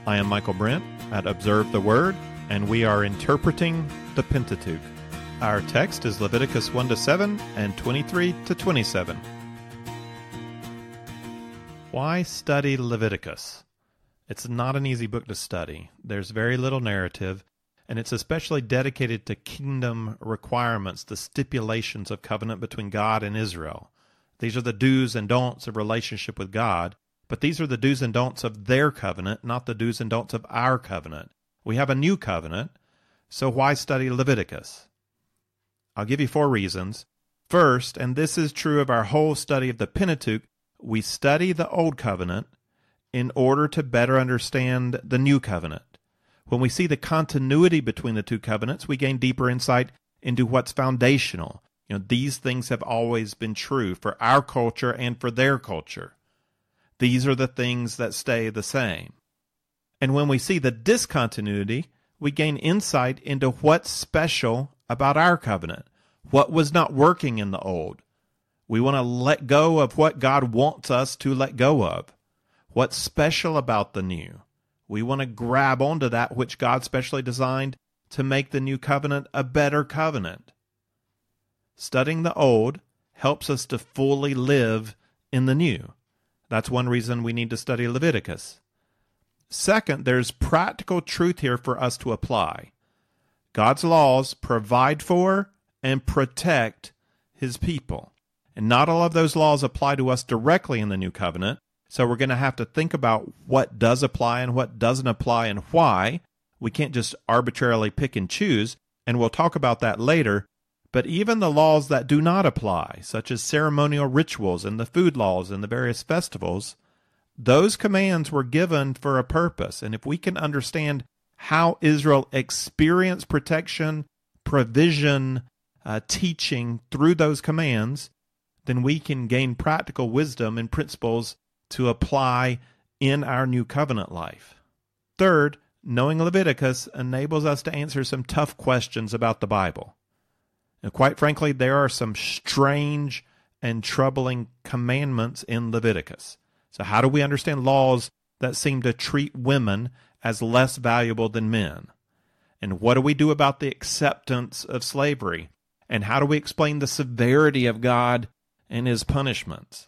I am Michael Brent at Observe the Word, and we are interpreting the Pentateuch. Our text is Leviticus 1-7 and 23-27. Why study Leviticus? It's not an easy book to study. There's very little narrative, and it's especially dedicated to kingdom requirements, the stipulations of covenant between God and Israel. These are the do's and don'ts of relationship with God, but these are the do's and don'ts of their covenant, not the do's and don'ts of our covenant. We have a new covenant, so why study Leviticus? I'll give you 4 reasons. First, and this is true of our whole study of the Pentateuch, we study the Old Covenant in order to better understand the New Covenant. When we see the continuity between the two covenants, we gain deeper insight into what's foundational. These things have always been true for our culture and for their culture. These are the things that stay the same. And when we see the discontinuity, we gain insight into what's special about our covenant, what was not working in the old. We want to let go of what God wants us to let go of. What's special about the new? We want to grab onto that which God specially designed to make the new covenant a better covenant. Studying the old helps us to fully live in the new. That's one reason we need to study Leviticus. Second, there's practical truth here for us to apply. God's laws provide for and protect His people. And not all of those laws apply to us directly in the new covenant, so we're going to have to think about what does apply and what doesn't apply and why. We can't just arbitrarily pick and choose, and we'll talk about that later. But even the laws that do not apply, such as ceremonial rituals and the food laws and the various festivals, those commands were given for a purpose. And if we can understand how Israel experienced protection, provision, teaching through those commands, then we can gain practical wisdom and principles to apply in our new covenant life. Third, knowing Leviticus enables us to answer some tough questions about the Bible. And quite frankly, there are some strange and troubling commandments in Leviticus. So how do we understand laws that seem to treat women as less valuable than men? And what do we do about the acceptance of slavery? And how do we explain the severity of God and His punishments?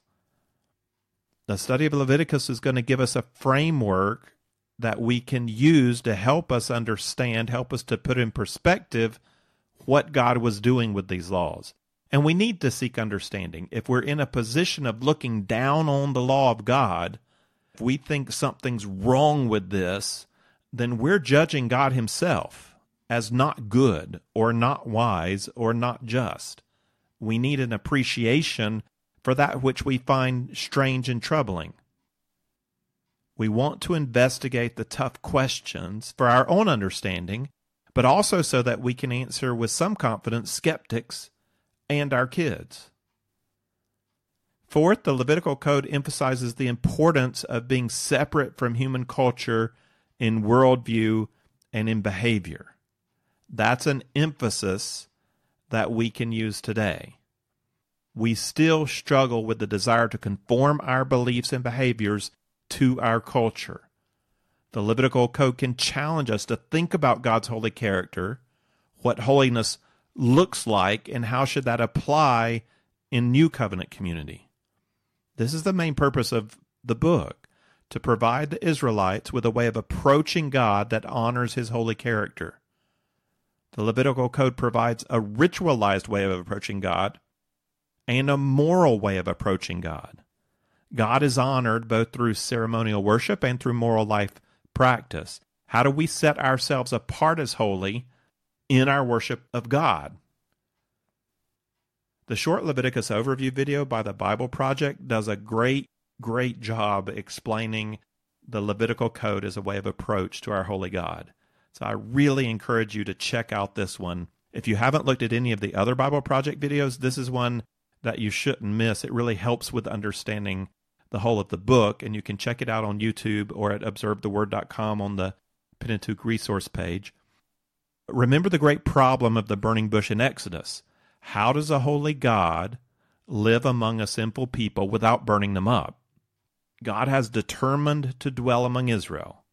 The study of Leviticus is going to give us a framework that we can use to help us understand, help us to put in perspective what God was doing with these laws. And we need to seek understanding. If we're in a position of looking down on the law of God, if we think something's wrong with this, then we're judging God Himself as not good or not wise or not just. We need an appreciation for that which we find strange and troubling. We want to investigate the tough questions for our own understanding, but also so that we can answer with some confidence skeptics and our kids. Fourth, the Levitical Code emphasizes the importance of being separate from human culture in worldview and in behavior. That's an emphasis that we can use today. We still struggle with the desire to conform our beliefs and behaviors to our culture. The Levitical Code can challenge us to think about God's holy character, what holiness looks like, and how should that apply in New Covenant community. This is the main purpose of the book, to provide the Israelites with a way of approaching God that honors His holy character. The Levitical Code provides a ritualized way of approaching God and a moral way of approaching God. God is honored both through ceremonial worship and through moral life practice. How do we set ourselves apart as holy in our worship of God? The short Leviticus overview video by the Bible Project does a great job explaining the Levitical Code as a way of approach to our holy God. So I really encourage you to check out this one. If you haven't looked at any of the other Bible Project videos, this is one that you shouldn't miss. It really helps with understanding the whole of the book, and you can check it out on YouTube or at observetheword.com on the Pentateuch resource page. Remember the great problem of the burning bush in Exodus. How does a holy God live among a sinful people without burning them up? God has determined to dwell among Israel.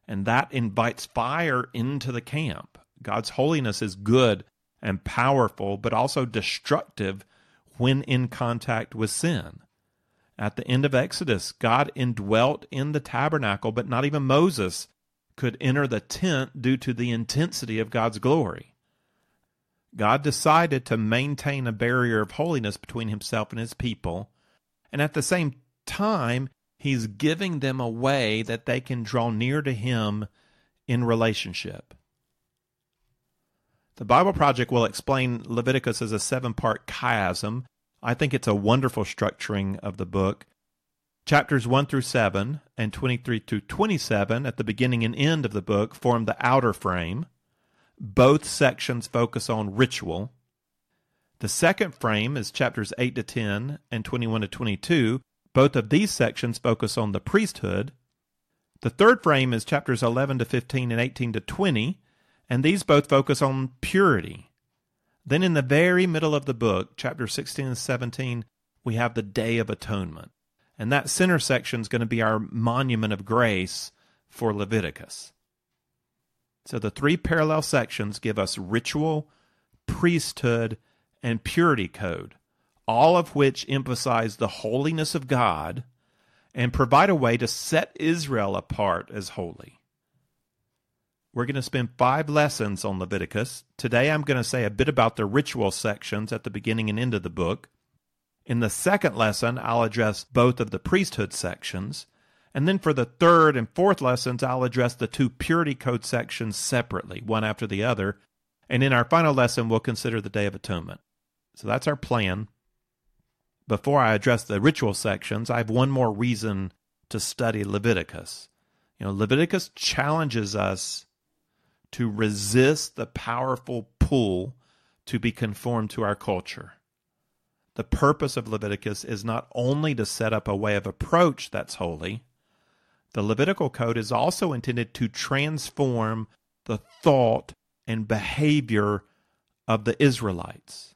and that invites fire into the camp. God's holiness is good and powerful, but also destructive when in contact with sin. At the end of Exodus, God indwelt in the tabernacle, but not even Moses could enter the tent due to the intensity of God's glory. God decided to maintain a barrier of holiness between himself and his people, and at the same time, he's giving them a way that they can draw near to him in relationship. The Bible Project will explain Leviticus as a 7-part chiasm. I think it's a wonderful structuring of the book. Chapters 1 through 7 and 23 through 27 at the beginning and end of the book form the outer frame. Both sections focus on ritual. The second frame is chapters 8 to 10 and 21 to 22. Both of these sections focus on the priesthood. The third frame is chapters 11 to 15 and 18 to 20, and these both focus on purity. Then in the very middle of the book, chapters 16 and 17, we have the Day of Atonement. And that center section is going to be our monument of grace for Leviticus. So the 3 parallel sections give us ritual, priesthood, and purity code, all of which emphasize the holiness of God and provide a way to set Israel apart as holy. We're going to spend 5 lessons on Leviticus. Today I'm going to say a bit about the ritual sections at the beginning and end of the book. In the second lesson, I'll address both of the priesthood sections. And then for the third and fourth lessons, I'll address the 2 purity code sections separately, one after the other. And in our final lesson, we'll consider the Day of Atonement. So that's our plan. Before I address the ritual sections, I have one more reason to study Leviticus. Leviticus challenges us to resist the powerful pull to be conformed to our culture. The purpose of Leviticus is not only to set up a way of approach that's holy. The Levitical code is also intended to transform the thought and behavior of the Israelites.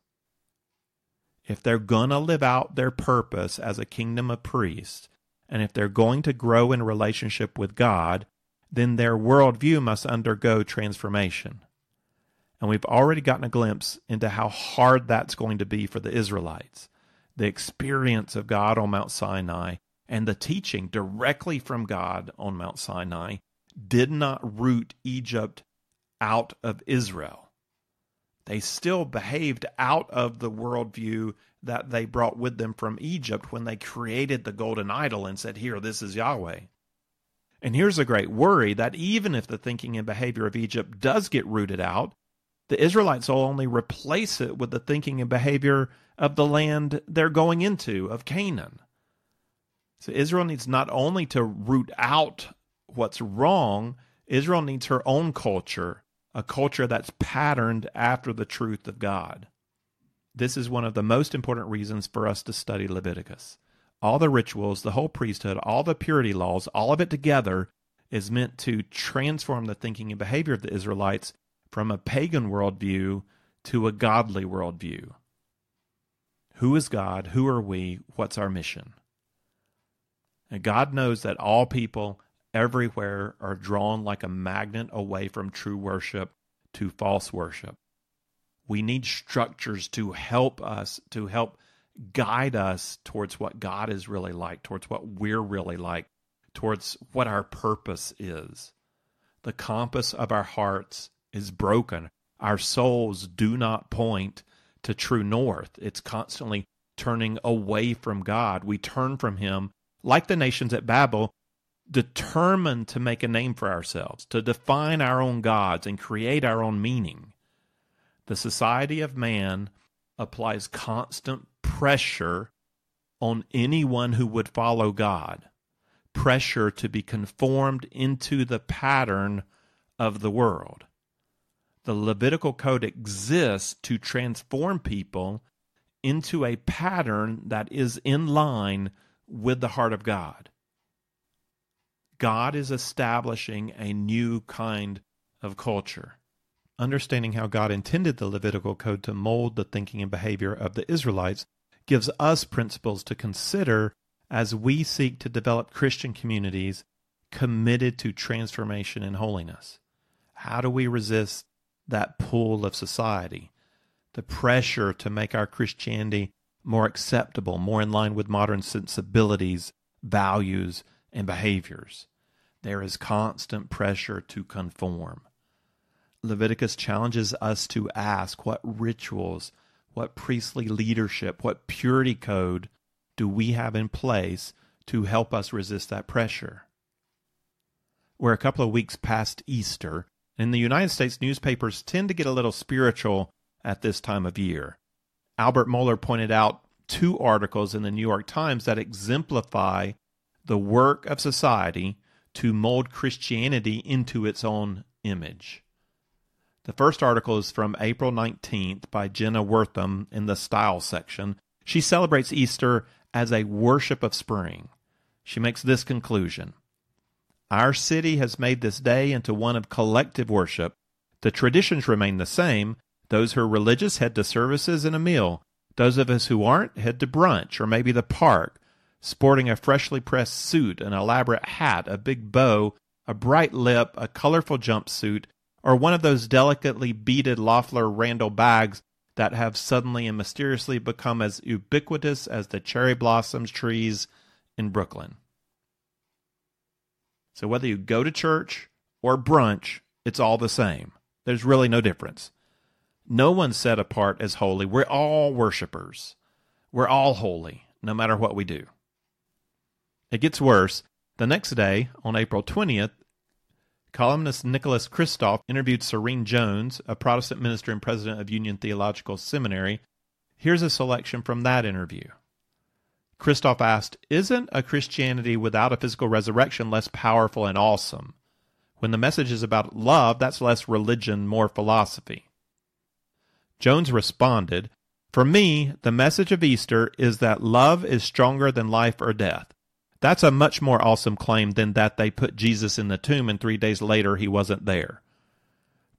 If they're going to live out their purpose as a kingdom of priests, and if they're going to grow in relationship with God, then their worldview must undergo transformation. And we've already gotten a glimpse into how hard that's going to be for the Israelites. The experience of God on Mount Sinai and the teaching directly from God on Mount Sinai did not root Egypt out of Israel. They still behaved out of the worldview that they brought with them from Egypt when they created the golden idol and said, "Here, this is Yahweh." And here's a great worry, that even if the thinking and behavior of Egypt does get rooted out, the Israelites will only replace it with the thinking and behavior of the land they're going into, of Canaan. So Israel needs not only to root out what's wrong, Israel needs her own culture, a culture that's patterned after the truth of God. This is one of the most important reasons for us to study Leviticus. All the rituals, the whole priesthood, all the purity laws, all of it together is meant to transform the thinking and behavior of the Israelites from a pagan worldview to a godly worldview. Who is God? Who are we? What's our mission? And God knows that all people everywhere are drawn like a magnet away from true worship to false worship. We need structures to help us, to help guide us towards what God is really like, towards what we're really like, towards what our purpose is. The compass of our hearts is broken. Our souls do not point to true north. It's constantly turning away from God. We turn from Him, like the nations at Babel, determined to make a name for ourselves, to define our own gods and create our own meaning. The society of man applies constant pressure on anyone who would follow God, pressure to be conformed into the pattern of the world. The Levitical code exists to transform people into a pattern that is in line with the heart of God. God is establishing a new kind of culture. Understanding how God intended the Levitical code to mold the thinking and behavior of the Israelites gives us principles to consider as we seek to develop Christian communities committed to transformation and holiness? How do we resist that pull of society, the pressure to make our Christianity more acceptable, more in line with modern sensibilities, values, and behaviors? There is constant pressure to conform. Leviticus challenges us to ask what rituals, what priestly leadership, what purity code do we have in place to help us resist that pressure? We're a couple of weeks past Easter. In the United States, newspapers tend to get a little spiritual at this time of year. Albert Mohler pointed out 2 articles in the New York Times that exemplify the work of society to mold Christianity into its own image. The first article is from April 19th by Jenna Wortham in the Style section. She celebrates Easter as a worship of spring. She makes this conclusion: our city has made this day into one of collective worship. The traditions remain the same. Those who are religious head to services and a meal. Those of us who aren't head to brunch or maybe the park, sporting a freshly pressed suit, an elaborate hat, a big bow, a bright lip, a colorful jumpsuit, or one of those delicately beaded Loeffler Randall bags that have suddenly and mysteriously become as ubiquitous as the cherry blossoms trees in Brooklyn. So whether you go to church or brunch, it's all the same. There's really no difference. No one's set apart as holy. We're all worshipers. We're all holy, no matter what we do. It gets worse. The next day, on April 20th, columnist Nicholas Kristof interviewed Serene Jones, a Protestant minister and president of Union Theological Seminary. Here's a selection from that interview. Kristof asked, "Isn't a Christianity without a physical resurrection less powerful and awesome? When the message is about love, that's less religion, more philosophy." Jones responded, "For me, the message of Easter is that love is stronger than life or death. That's a much more awesome claim than that they put Jesus in the tomb and 3 days later he wasn't there.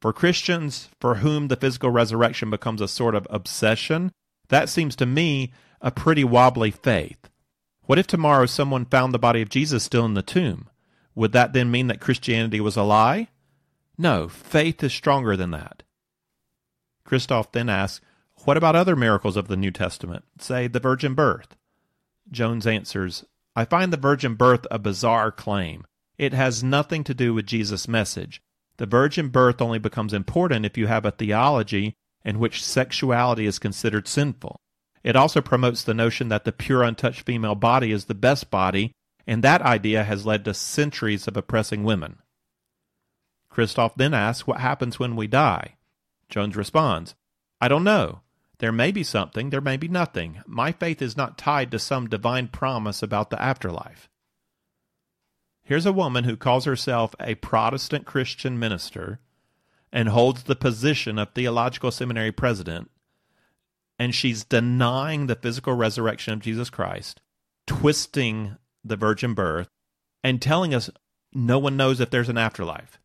For Christians for whom the physical resurrection becomes a sort of obsession, that seems to me a pretty wobbly faith. What if tomorrow someone found the body of Jesus still in the tomb? Would that then mean that Christianity was a lie? No, faith is stronger than that." Kristof then asks, "What about other miracles of the New Testament, say the virgin birth?" Jones answers, "I find the virgin birth a bizarre claim. It has nothing to do with Jesus' message. The virgin birth only becomes important if you have a theology in which sexuality is considered sinful. It also promotes the notion that the pure, untouched female body is the best body, and that idea has led to centuries of oppressing women." Kristof then asks, "What happens when we die?" Jones responds, "I don't know. There may be something, there may be nothing. My faith is not tied to some divine promise about the afterlife." Here's a woman who calls herself a Protestant Christian minister and holds the position of theological seminary president, and she's denying the physical resurrection of Jesus Christ, twisting the virgin birth, and telling us no one knows if there's an afterlife.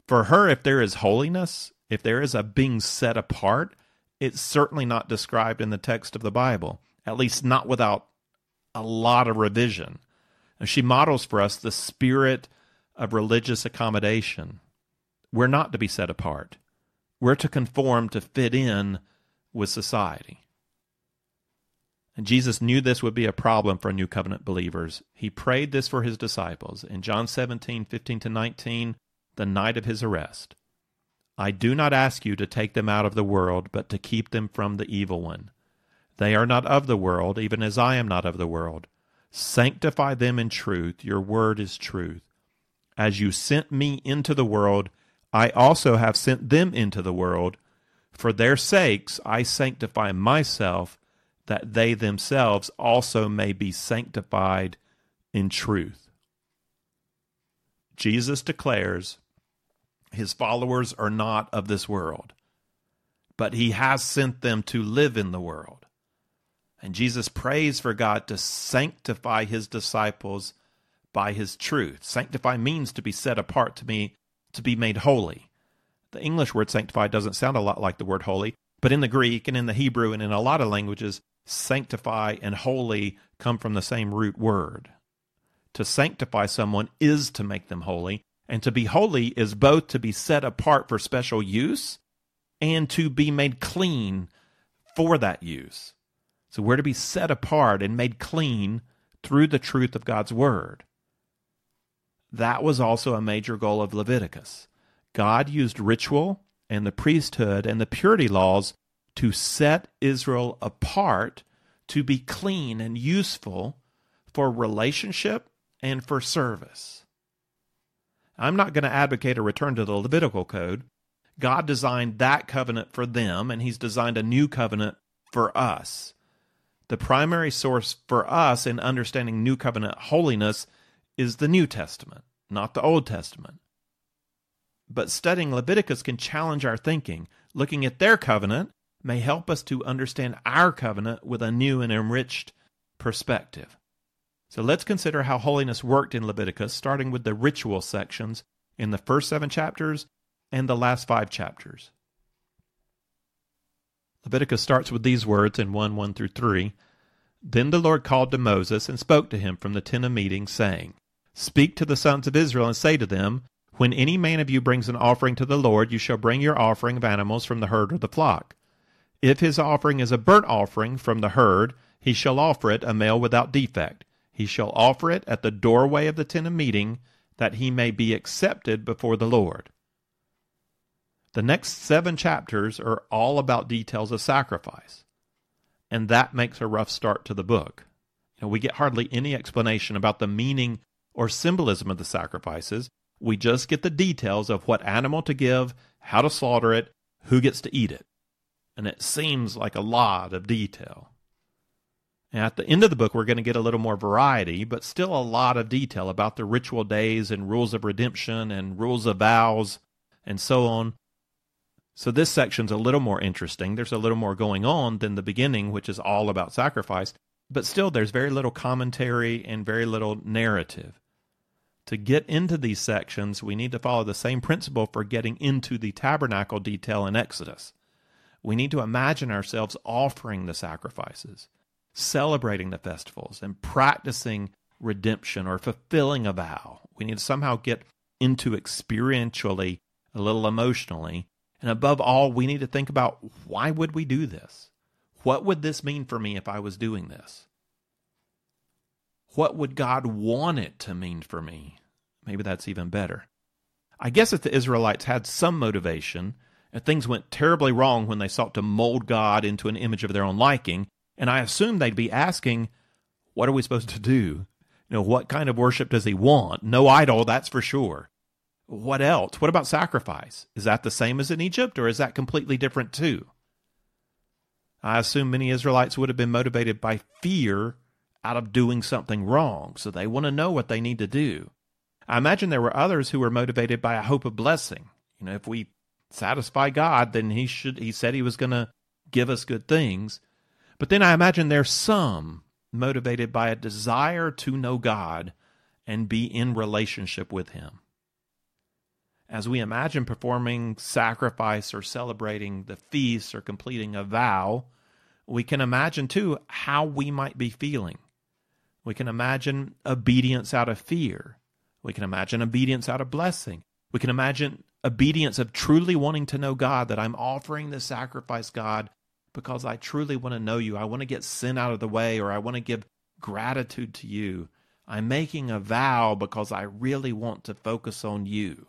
For her, if there is holiness, if there is a being set apart, it's certainly not described in the text of the Bible, at least not without a lot of revision. And she models for us the spirit of religious accommodation. We're not to be set apart. We're to conform to fit in with society. And Jesus knew this would be a problem for New Covenant believers. He prayed this for his disciples in John 17:15-19, the night of his arrest. "I do not ask you to take them out of the world, but to keep them from the evil one. They are not of the world, even as I am not of the world. Sanctify them in truth. Your word is truth. As you sent me into the world, I also have sent them into the world. For their sakes I sanctify myself, that they themselves also may be sanctified in truth." Jesus declares his followers are not of this world, but he has sent them to live in the world. And Jesus prays for God to sanctify his disciples by his truth. Sanctify means to be set apart, to be made holy. The English word sanctify doesn't sound a lot like the word holy, but in the Greek and in the Hebrew and in a lot of languages, sanctify and holy come from the same root word. To sanctify someone is to make them holy, and to be holy is both to be set apart for special use and to be made clean for that use. So we're to be set apart and made clean through the truth of God's word. That was also a major goal of Leviticus. God used ritual and the priesthood and the purity laws to set Israel apart to be clean and useful for relationship and for service. I'm not going to advocate a return to the Levitical code. God designed that covenant for them, and he's designed a new covenant for us. The primary source for us in understanding new covenant holiness is the New Testament, not the Old Testament. But studying Leviticus can challenge our thinking. Looking at their covenant may help us to understand our covenant with a new and enriched perspective. So let's consider how holiness worked in Leviticus, starting with the ritual sections in the first 7 chapters and the last 5 chapters. Leviticus starts with these words in 1 through 3. Then the Lord called to Moses and spoke to him from the tent of meeting, saying, Speak to the sons of Israel and say to them, When any man of you brings an offering to the Lord, you shall bring your offering of animals from the herd or the flock. If his offering is a burnt offering from the herd, he shall offer it a male without defect. He shall offer it at the doorway of the tent of meeting, that he may be accepted before the Lord. The next 7 chapters are all about details of sacrifice, and that makes a rough start to the book. We get hardly any explanation about the meaning or symbolism of the sacrifices. We just get the details of what animal to give, how to slaughter it, who gets to eat it. And it seems like a lot of detail. And at the end of the book, we're going to get a little more variety, but still a lot of detail about the ritual days and rules of redemption and rules of vows and so on. So this section's a little more interesting. There's a little more going on than the beginning, which is all about sacrifice. But still, there's very little commentary and very little narrative. To get into these sections, we need to follow the same principle for getting into the tabernacle detail in Exodus. We need to imagine ourselves offering the sacrifices, celebrating the festivals, and practicing redemption or fulfilling a vow. We need to somehow get into experientially, a little emotionally, and above all, we need to think about, why would we do this? What would this mean for me if I was doing this? What would God want it to mean for me? Maybe that's even better. I guess if the Israelites had some motivation, and things went terribly wrong when they sought to mold God into an image of their own liking, and I assume they'd be asking, what are we supposed to do? What kind of worship does he want? No idol, that's for sure. What else? What about sacrifice? Is that the same as in Egypt, or is that completely different too? I assume many Israelites would have been motivated by fear out of doing something wrong, so they want to know what they need to do. I imagine there were others who were motivated by a hope of blessing. If we satisfy God, then he said he was going to give us good things. But then I imagine there's some motivated by a desire to know God and be in relationship with him. As we imagine performing sacrifice or celebrating the feast or completing a vow, we can imagine too how we might be feeling. We can imagine obedience out of fear. We can imagine obedience out of blessing. We can imagine obedience of truly wanting to know God, that I'm offering this sacrifice, God, because I truly want to know you. I want to get sin out of the way, or I want to give gratitude to you. I'm making a vow because I really want to focus on you.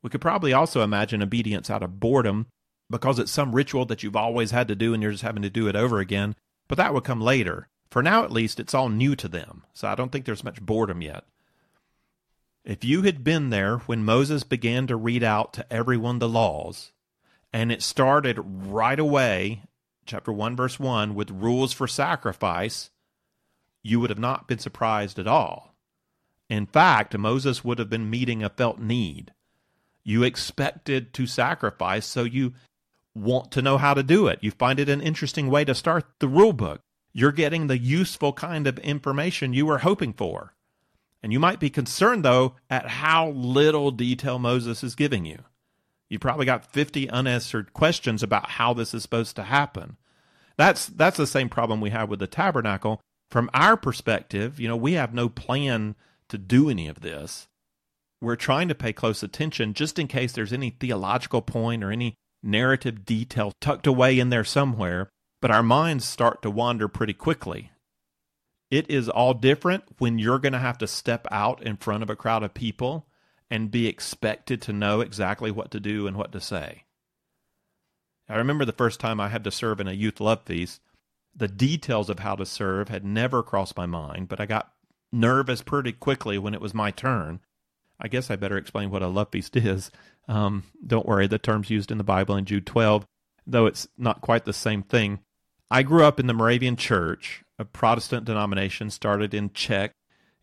We could probably also imagine obedience out of boredom, because it's some ritual that you've always had to do and you're just having to do it over again, but that would come later. For now, at least, it's all new to them, so I don't think there's much boredom yet. If you had been there when Moses began to read out to everyone the laws, and it started right away, chapter 1, verse 1, with rules for sacrifice, you would have not been surprised at all. In fact, Moses would have been meeting a felt need. You expected to sacrifice, so you want to know how to do it. You find it an interesting way to start the rule book. You're getting the useful kind of information you were hoping for. And you might be concerned, though, at how little detail Moses is giving you. You probably got 50 unanswered questions about how this is supposed to happen. That's the same problem we have with the tabernacle. From our perspective, we have no plan to do any of this. We're trying to pay close attention just in case there's any theological point or any narrative detail tucked away in there somewhere, but our minds start to wander pretty quickly. It is all different when you're going to have to step out in front of a crowd of people and be expected to know exactly what to do and what to say. I remember the first time I had to serve in a youth love feast. The details of how to serve had never crossed my mind, but I got nervous pretty quickly when it was my turn. I guess I better explain what a love feast is. Don't worry, the term's used in the Bible in Jude 12, though it's not quite the same thing. I grew up in the Moravian Church, a Protestant denomination started in Czech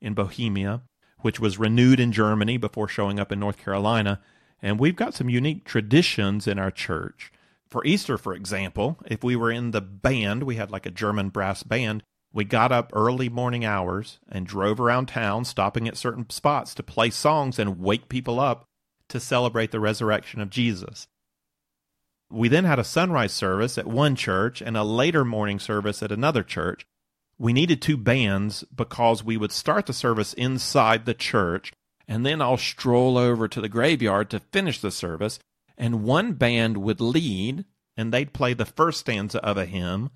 in Bohemia, which was renewed in Germany before showing up in North Carolina, and we've got some unique traditions in our church. For Easter, for example, if we were in the band, we had like a German brass band, we got up early morning hours and drove around town, stopping at certain spots to play songs and wake people up to celebrate the resurrection of Jesus. We then had a sunrise service at one church and a later morning service at another church. We needed two bands because we would start the service inside the church and then I'll stroll over to the graveyard to finish the service, and one band would lead and they'd play the first stanza of a hymn.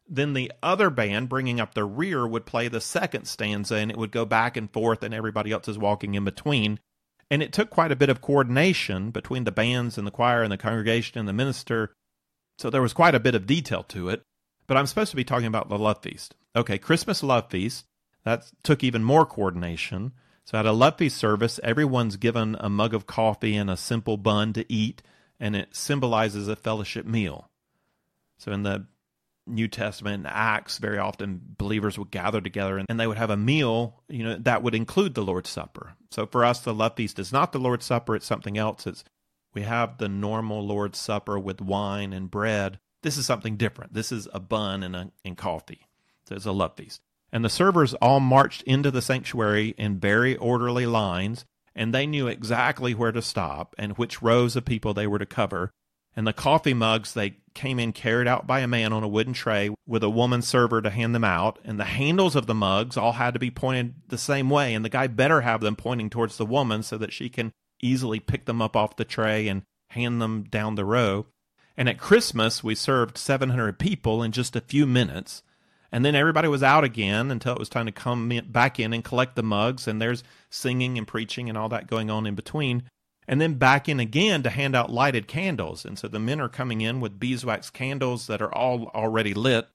Then the other band, bringing up the rear, would play the second stanza, and it would go back and forth, and everybody else is walking in between. And it took quite a bit of coordination between the bands and the choir and the congregation and the minister, so there was quite a bit of detail to it. But I'm supposed to be talking about the love feast. Okay, Christmas love feast, that took even more coordination. So at a love feast service, everyone's given a mug of coffee and a simple bun to eat, and it symbolizes a fellowship meal. So in the New Testament and Acts, very often believers would gather together and they would have a meal, that would include the Lord's Supper. So for us, the love feast is not the Lord's Supper, it's something else. We have the normal Lord's Supper with wine and bread. This is something different. This is a bun and coffee. So it's a love feast. And the servers all marched into the sanctuary in very orderly lines, and they knew exactly where to stop and which rows of people they were to cover. And the coffee mugs, they came in carried out by a man on a wooden tray with a woman server to hand them out. And the handles of the mugs all had to be pointed the same way. And the guy better have them pointing towards the woman so that she can easily pick them up off the tray and hand them down the row. And at Christmas, we served 700 people in just a few minutes. And then everybody was out again until it was time to come back in and collect the mugs. And there's singing and preaching and all that going on in between. And then back in again to hand out lighted candles. And so the men are coming in with beeswax candles that are all already lit.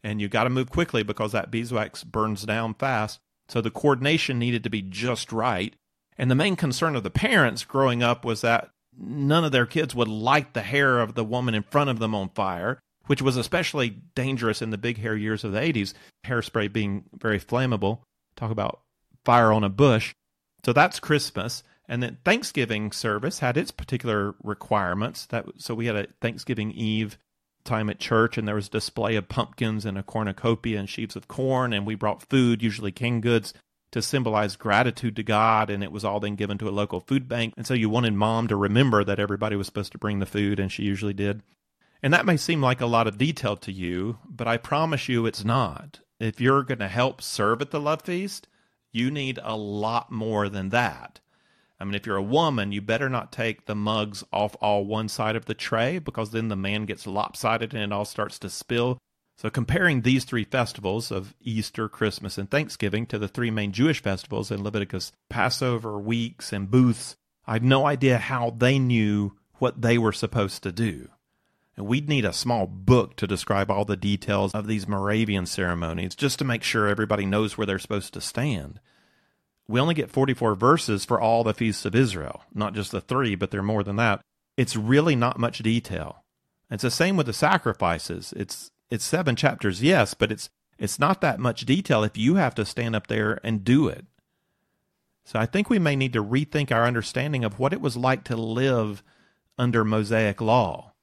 And you got to move quickly because that beeswax burns down fast. So the coordination needed to be just right. And the main concern of the parents growing up was that none of their kids would light the hair of the woman in front of them on fire, which was especially dangerous in the big hair years of the 80s, hairspray being very flammable. Talk about fire on a bush. So that's Christmas. And then Thanksgiving service had its particular requirements. So we had a Thanksgiving Eve time at church, and there was a display of pumpkins and a cornucopia and sheaves of corn, and we brought food, usually canned goods, to symbolize gratitude to God, and it was all then given to a local food bank. And so you wanted Mom to remember that everybody was supposed to bring the food, and she usually did. And that may seem like a lot of detail to you, but I promise you it's not. If you're going to help serve at the love feast, you need a lot more than that. I mean, if you're a woman, you better not take the mugs off all one side of the tray, because then the man gets lopsided and it all starts to spill. So comparing these three festivals of Easter, Christmas, and Thanksgiving to the three main Jewish festivals in Leviticus, Passover, weeks, and booths, I have no idea how they knew what they were supposed to do. And we'd need a small book to describe all the details of these Moravian ceremonies just to make sure everybody knows where they're supposed to stand. We only get 44 verses for all the feasts of Israel, not just the three, but there are more than that. It's really not much detail. It's the same with the sacrifices. It's 7 chapters, yes, but it's not that much detail if you have to stand up there and do it. So I think we may need to rethink our understanding of what it was like to live under Mosaic law.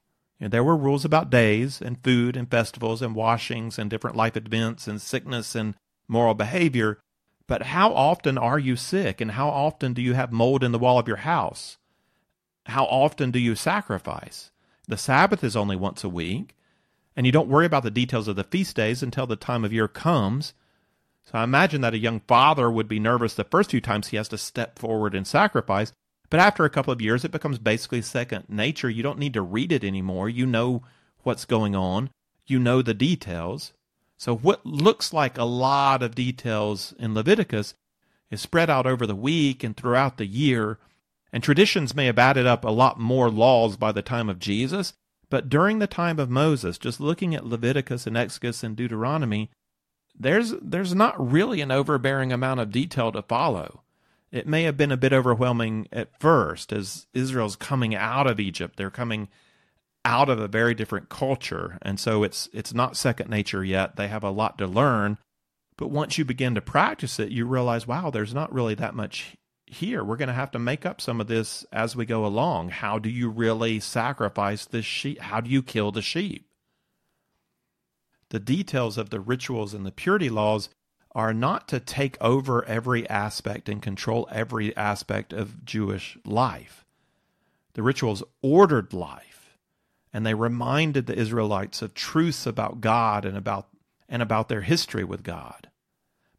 There were rules about days and food and festivals and washings and different life events and sickness and moral behavior. But how often are you sick, and how often do you have mold in the wall of your house? How often do you sacrifice? The Sabbath is only once a week, and you don't worry about the details of the feast days until the time of year comes. So I imagine that a young father would be nervous the first few times he has to step forward and sacrifice, but after a couple of years, it becomes basically second nature. You don't need to read it anymore. You know what's going on. You know the details. So what looks like a lot of details in Leviticus is spread out over the week and throughout the year, and traditions may have added up a lot more laws by the time of Jesus, but during the time of Moses, just looking at Leviticus and Exodus and Deuteronomy, there's not really an overbearing amount of detail to follow. It may have been a bit overwhelming at first as Israel's coming out of Egypt. They're coming out of a very different culture, and so it's not second nature yet. They have a lot to learn, but once you begin to practice it, you realize, wow, there's not really that much here. We're going to have to make up some of this as we go along. How do you really sacrifice this sheep? How do you kill the sheep? The details of the rituals and the purity laws are not to take over every aspect and control every aspect of Jewish life. The rituals ordered life, and they reminded the Israelites of truths about God and about their history with God.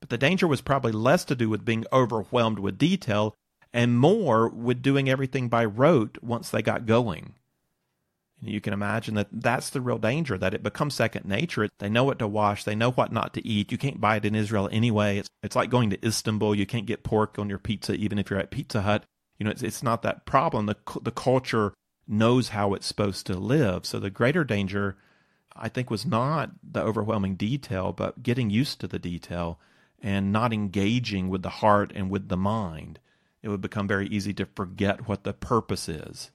But the danger was probably less to do with being overwhelmed with detail and more with doing everything by rote once they got going. You can imagine that that's the real danger, that it becomes second nature. They know what to wash. They know what not to eat. You can't buy it in Israel anyway. It's like going to Istanbul. You can't get pork on your pizza even if you're at Pizza Hut. It's not that problem. The culture knows how it's supposed to live. So the greater danger, I think, was not the overwhelming detail, but getting used to the detail and not engaging with the heart and with the mind. It would become very easy to forget what the purpose is.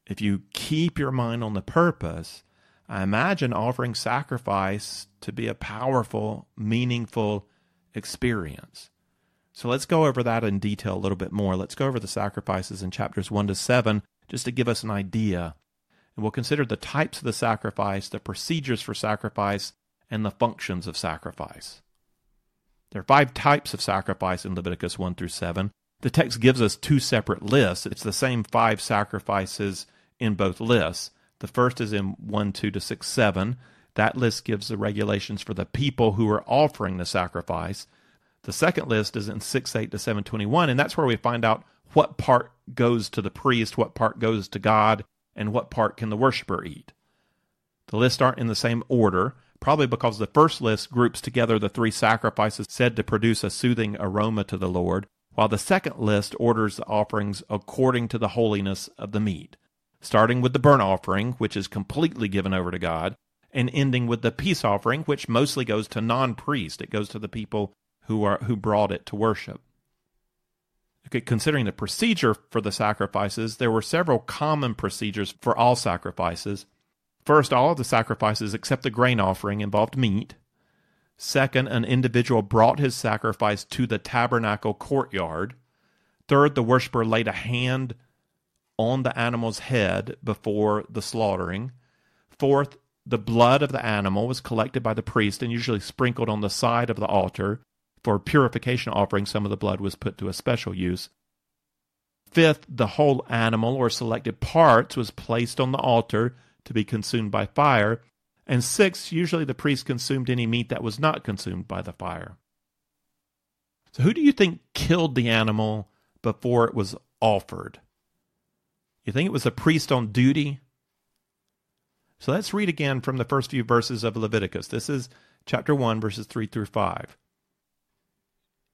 If you keep your mind on the purpose, I imagine offering sacrifice to be a powerful, meaningful experience. So let's go over that in detail a little bit more. Let's go over the sacrifices in chapters 1 to 7, just to give us an idea. And we'll consider the types of the sacrifice, the procedures for sacrifice, and the functions of sacrifice. There are 5 types of sacrifice in Leviticus 1 through 7. The text gives us 2 separate lists. It's the same 5 sacrifices in both lists. The first is in 1:2 to 6:7. That list gives the regulations for the people who are offering the sacrifice. The second list is in 6:8 to 7:21, and that's where we find out what part goes to the priest, what part goes to God, and what part can the worshiper eat. The lists aren't in the same order, probably because the first list groups together the 3 sacrifices said to produce a soothing aroma to the Lord, while the second list orders the offerings according to the holiness of the meat, starting with the burnt offering, which is completely given over to God, and ending with the peace offering, which mostly goes to non-priest. It goes to the people who brought it to worship. Okay, considering the procedure for the sacrifices, there were several common procedures for all sacrifices. First, all of the sacrifices except the grain offering involved meat. Second, an individual brought his sacrifice to the tabernacle courtyard. Third, the worshiper laid a hand on the animal's head before the slaughtering. Fourth, the blood of the animal was collected by the priest and usually sprinkled on the side of the altar. For purification offering, some of the blood was put to a special use. Fifth, the whole animal or selected parts was placed on the altar to be consumed by fire. And sixth, usually the priest consumed any meat that was not consumed by the fire. So who do you think killed the animal before it was offered? You think it was a priest on duty? So let's read again from the first few verses of Leviticus. This is chapter 1, verses 3 through 5.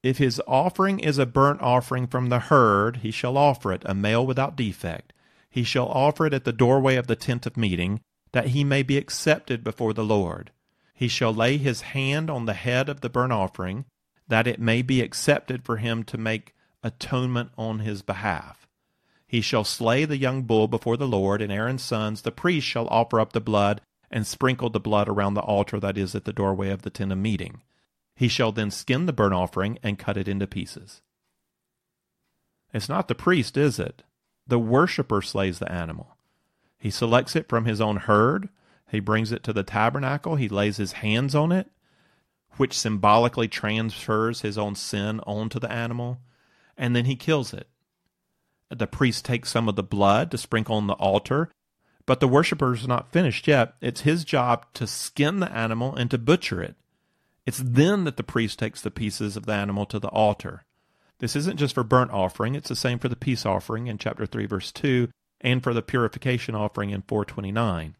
If his offering is a burnt offering from the herd, he shall offer it, a male without defect. He shall offer it at the doorway of the tent of meeting, that he may be accepted before the Lord. He shall lay his hand on the head of the burnt offering, that it may be accepted for him to make atonement on his behalf. He shall slay the young bull before the Lord, and Aaron's sons, the priests, shall offer up the blood and sprinkle the blood around the altar that is at the doorway of the tent of meeting. He shall then skin the burnt offering and cut it into pieces. It's not the priest, is it? The worshiper slays the animal. He selects it from his own herd. He brings it to the tabernacle. He lays his hands on it, which symbolically transfers his own sin onto the animal, and then he kills it. The priest takes some of the blood to sprinkle on the altar, but the worshiper is not finished yet. It's his job to skin the animal and to butcher it. It's then that the priest takes the pieces of the animal to the altar. This isn't just for burnt offering, it's the same for the peace offering in chapter 3, verse 2, and for the purification offering in 429.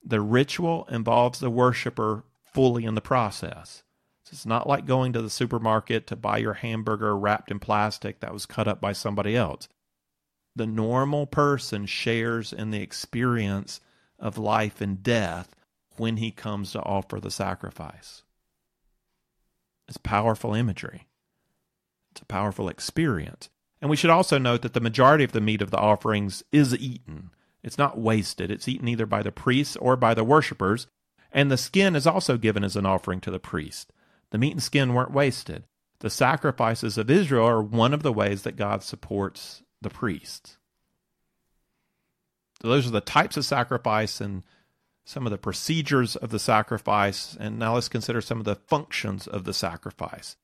The ritual involves the worshiper fully in the process. It's not like going to the supermarket to buy your hamburger wrapped in plastic that was cut up by somebody else. The normal person shares in the experience of life and death when he comes to offer the sacrifice. It's powerful imagery. It's a powerful experience. And we should also note that the majority of the meat of the offerings is eaten. It's not wasted. It's eaten either by the priests or by the worshipers, and the skin is also given as an offering to the priest. The meat and skin weren't wasted. The sacrifices of Israel are one of the ways that God supports the priests. So those are the types of sacrifice and some of the procedures of the sacrifice, and now let's consider some of the functions of the sacrifice,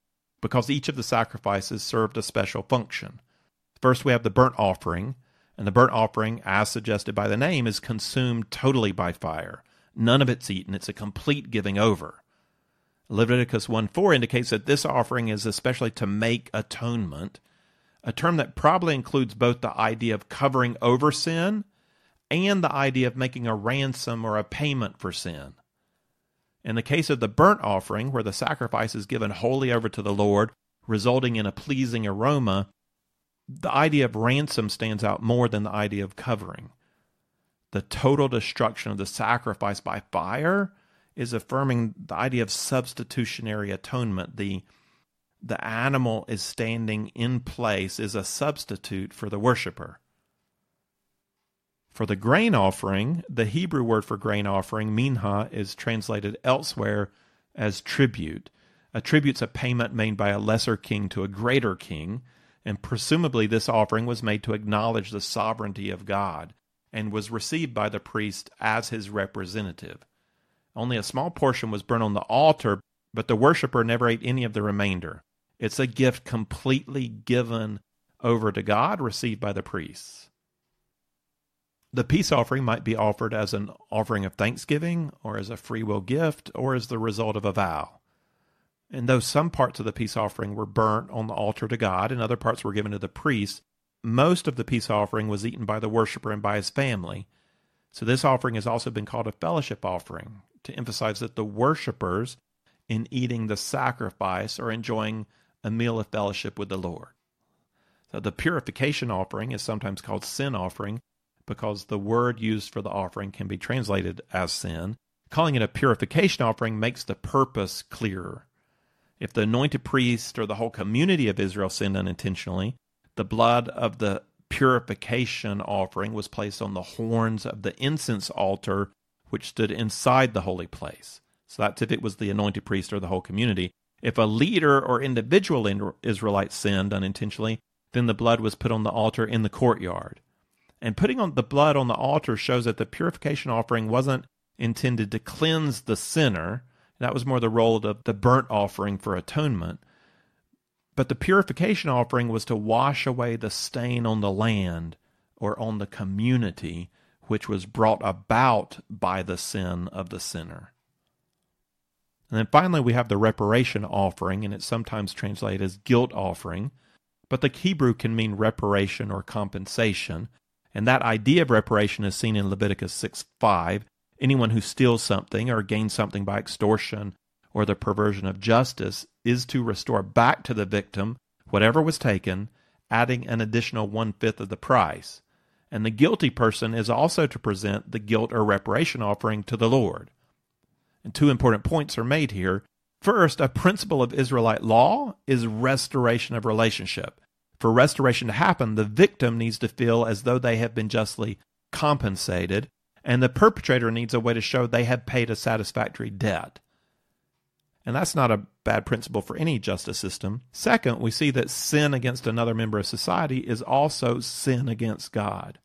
because each of the sacrifices served a special function. First, we have the burnt offering, and the burnt offering, as suggested by the name, is consumed totally by fire. None of it's eaten. It's a complete giving over. Leviticus 1:4 indicates that this offering is especially to make atonement, a term that probably includes both the idea of covering over sin and the idea of making a ransom or a payment for sin. In the case of the burnt offering, where the sacrifice is given wholly over to the Lord, resulting in a pleasing aroma, the idea of ransom stands out more than the idea of covering. The total destruction of the sacrifice by fire is affirming the idea of substitutionary atonement. The animal is standing in place, is a substitute for the worshiper. For the grain offering, the Hebrew word for grain offering, minha, is translated elsewhere as tribute. A tribute's a payment made by a lesser king to a greater king, and presumably this offering was made to acknowledge the sovereignty of God and was received by the priest as his representative. Only a small portion was burnt on the altar, but the worshiper never ate any of the remainder. It's a gift completely given over to God, received by the priests. The peace offering might be offered as an offering of thanksgiving, or as a free will gift, or as the result of a vow. And though some parts of the peace offering were burnt on the altar to God and other parts were given to the priest, most of the peace offering was eaten by the worshiper and by his family. So this offering has also been called a fellowship offering, to emphasize that the worshipers, in eating the sacrifice, are enjoying a meal of fellowship with the Lord. So the purification offering is sometimes called sin offering, because the word used for the offering can be translated as sin. Calling it a purification offering makes the purpose clearer. If the anointed priest or the whole community of Israel sinned unintentionally, the blood of the purification offering was placed on the horns of the incense altar, which stood inside the holy place. So that's if it was the anointed priest or the whole community. If a leader or individual Israelite sinned unintentionally, then the blood was put on the altar in the courtyard. And putting on the blood on the altar shows that the purification offering wasn't intended to cleanse the sinner. That was more the role of the burnt offering for atonement. But the purification offering was to wash away the stain on the land or on the community, which was brought about by the sin of the sinner. And then finally we have the reparation offering, and it's sometimes translated as guilt offering, but the Hebrew can mean reparation or compensation. And that idea of reparation is seen in Leviticus 6:5. Anyone who steals something or gains something by extortion or the perversion of justice is to restore back to the victim whatever was taken, adding an additional 1/5 of the price. And the guilty person is also to present the guilt or reparation offering to the Lord. And two important points are made here. First, a principle of Israelite law is restoration of relationship. For restoration to happen, the victim needs to feel as though they have been justly compensated, and the perpetrator needs a way to show they have paid a satisfactory debt. And that's not a bad principle for any justice system. Second, we see that sin against another member of society is also sin against God.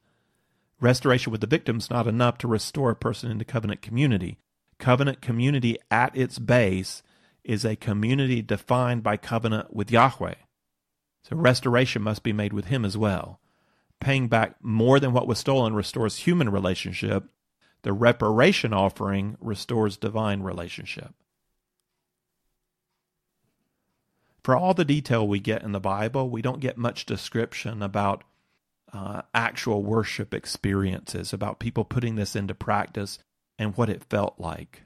Restoration with the victim is not enough to restore a person into covenant community. Covenant community at its base is a community defined by covenant with Yahweh. So restoration must be made with him as well. Paying back more than what was stolen restores human relationship. The reparation offering restores divine relationship. For all the detail we get in the Bible, we don't get much description about actual worship experiences, about people putting this into practice and what it felt like.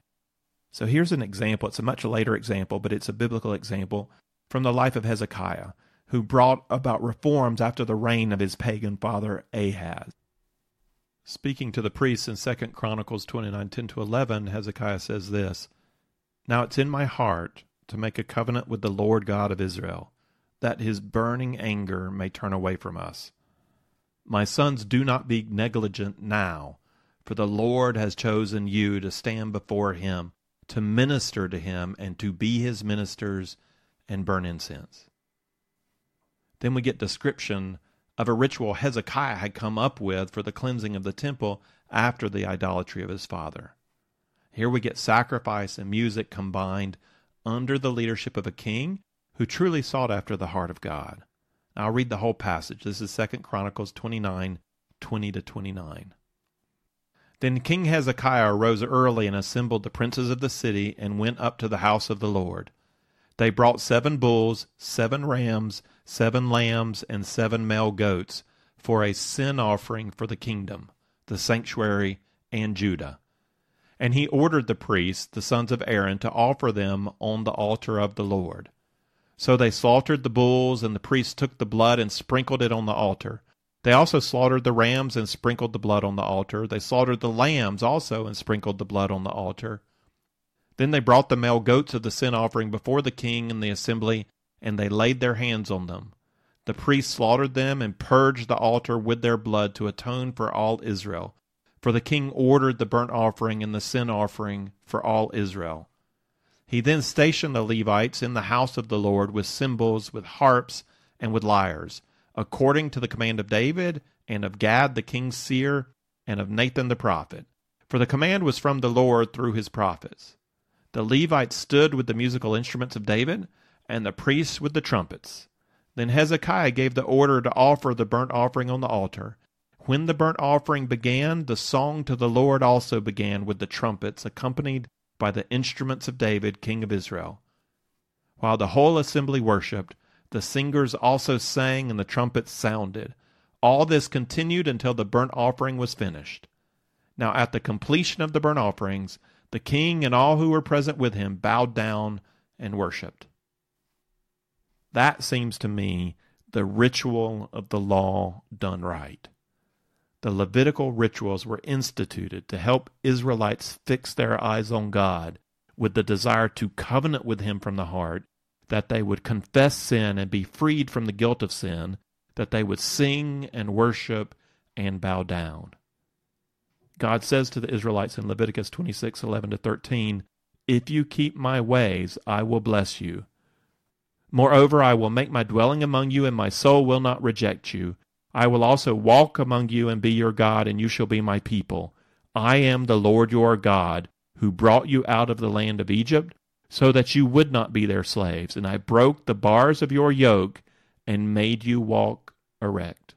So here's an example. It's a much later example, but it's a biblical example from the life of Hezekiah, who brought about reforms after the reign of his pagan father Ahaz. Speaking to the priests in 2 Chronicles 29:10-11, Hezekiah says this, "Now it's in my heart to make a covenant with the Lord God of Israel, that his burning anger may turn away from us. My sons, do not be negligent now, for the Lord has chosen you to stand before him, to minister to him, and to be his ministers and burn incense." Then we get description of a ritual Hezekiah had come up with for the cleansing of the temple after the idolatry of his father. Here we get sacrifice and music combined under the leadership of a king who truly sought after the heart of God. Now, I'll read the whole passage. This is 2 Chronicles 29:20-29. Then King Hezekiah arose early and assembled the princes of the city and went up to the house of the Lord. They brought 7 bulls, 7 rams, 7 lambs, and 7 male goats for a sin offering for the kingdom, the sanctuary, and Judah. And he ordered the priests, the sons of Aaron, to offer them on the altar of the Lord. So they slaughtered the bulls, and the priests took the blood and sprinkled it on the altar. They also slaughtered the rams and sprinkled the blood on the altar. They slaughtered the lambs also and sprinkled the blood on the altar. Then they brought the male goats of the sin offering before the king and the assembly, and they laid their hands on them. The priests slaughtered them and purged the altar with their blood to atone for all Israel. For the king ordered the burnt offering and the sin offering for all Israel. He then stationed the Levites in the house of the Lord with cymbals, with harps, and with lyres, according to the command of David, and of Gad the king's seer, and of Nathan the prophet. For the command was from the Lord through his prophets. The Levites stood with the musical instruments of David, and the priests with the trumpets. Then Hezekiah gave the order to offer the burnt offering on the altar. When the burnt offering began, the song to the Lord also began with the trumpets, accompanied by the instruments of David, king of Israel. While the whole assembly worshipped, the singers also sang and the trumpets sounded. All this continued until the burnt offering was finished. Now at the completion of the burnt offerings, the king and all who were present with him bowed down and worshipped. That seems to me the ritual of the law done right. The Levitical rituals were instituted to help Israelites fix their eyes on God with the desire to covenant with him from the heart, that they would confess sin and be freed from the guilt of sin, that they would sing and worship and bow down. God says to the Israelites in Leviticus 26:11-13, "If you keep my ways, I will bless you. Moreover, I will make my dwelling among you, and my soul will not reject you. I will also walk among you and be your God, and you shall be my people. I am the Lord your God, who brought you out of the land of Egypt, so that you would not be their slaves. And I broke the bars of your yoke and made you walk erect."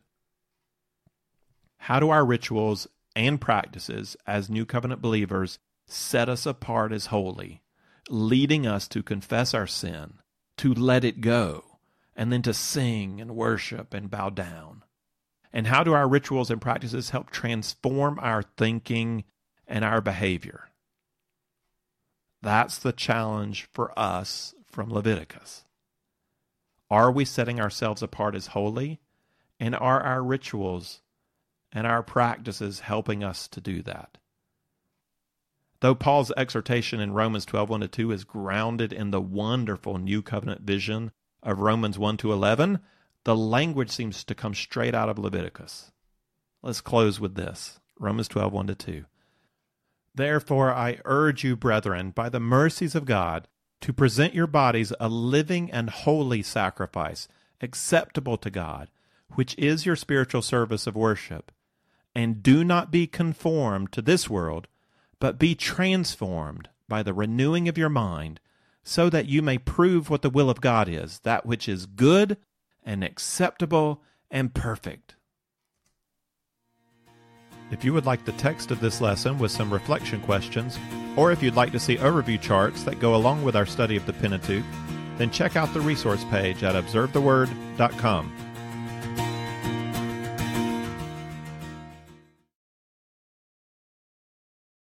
How do our rituals and practices as New Covenant believers set us apart as holy, leading us to confess our sin, to let it go, and then to sing and worship and bow down? And how do our rituals and practices help transform our thinking and our behavior? That's the challenge for us from Leviticus. Are we setting ourselves apart as holy? And are our rituals and our practices helping us to do that? Though Paul's exhortation in Romans 12:1-2 is grounded in the wonderful New Covenant vision of Romans 1-11, the language seems to come straight out of Leviticus. Let's close with this. Romans 12:1-2. "Therefore I urge you, brethren, by the mercies of God, to present your bodies a living and holy sacrifice, acceptable to God, which is your spiritual service of worship. And do not be conformed to this world, but be transformed by the renewing of your mind, so that you may prove what the will of God is, that which is good and acceptable and perfect." If you would like the text of this lesson with some reflection questions, or if you'd like to see overview charts that go along with our study of the Pentateuch, then check out the resource page at observetheword.com.